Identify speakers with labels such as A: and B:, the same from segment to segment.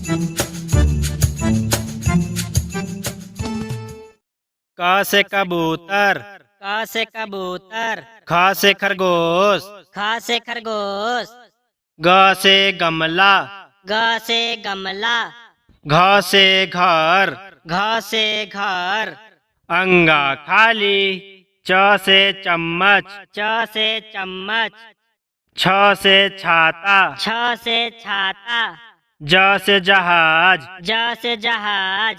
A: क से कबूतर,
B: क से कबूतर,
A: ख से खरगोश,
B: ख से खरगोश,
A: ग से गमला,
B: ग से गमला,
A: घ से घर,
B: घ से घर,
A: अंगा खाली, च से चम्मच,
B: च से चम्मच,
A: छ से छाता,
B: छ से छाता,
A: ज से जहाज,
B: ज से जहाज,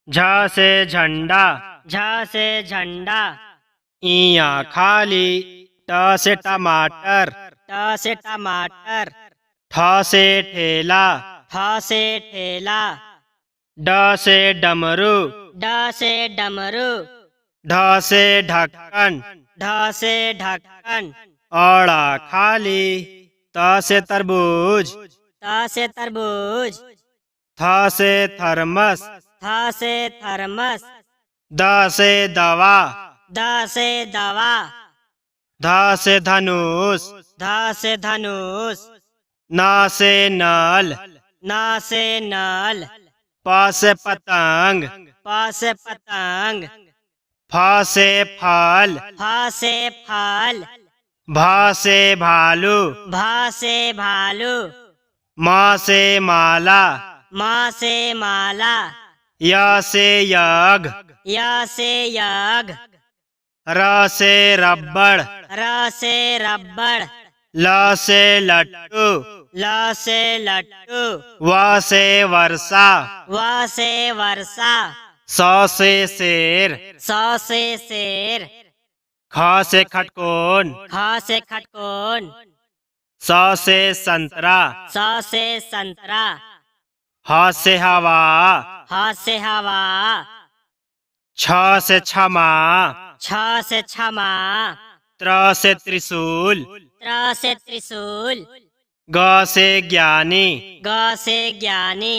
A: झ से झंडा,
B: झ से झंडा,
A: इया खाली, ट से टमाटर,
B: ट से टमाटर,
A: ठ से ठेला,
B: ठ से ठेला,
A: ड से डमरू,
B: ड से डमरू,
A: ढ से ढक्कन,
B: ढ से ढक्कन,
A: औड़ा खाली, त से तरबूज,
B: त से तरबूज,
A: थ से थर्मस,
B: थ से थर्मस,
A: द से दवा,
B: द से दवा,
A: ध से धनुष,
B: ध से धनुष,
A: न से नल,
B: न से नल,
A: प से पतंग,
B: प से पतंग,
A: फ से फल,
B: फ से फल,
A: भ से भालू,
B: भ से भालू,
A: म से माला,
B: म से माला,
A: य से यज्ञ,
B: य से यज्ञ,
A: र से रबड़,
B: र से रबड़,
A: ल से लट्टू,
B: ल से लट्टू,
A: व से वर्षा,
B: व से वर्षा,
A: स से शेर,
B: स से शेर,
A: ख से खटकोन,
B: ख से खटकोन,
A: स से संतरा,
B: स से संतरा,
A: ह से हवा,
B: ह से हवा,
A: छ से क्षमा,
B: छ से क्षमा,
A: त्र से त्रिशूल,
B: त्र से त्रिशूल,
A: ग से ज्ञानी,
B: ग से ज्ञानी,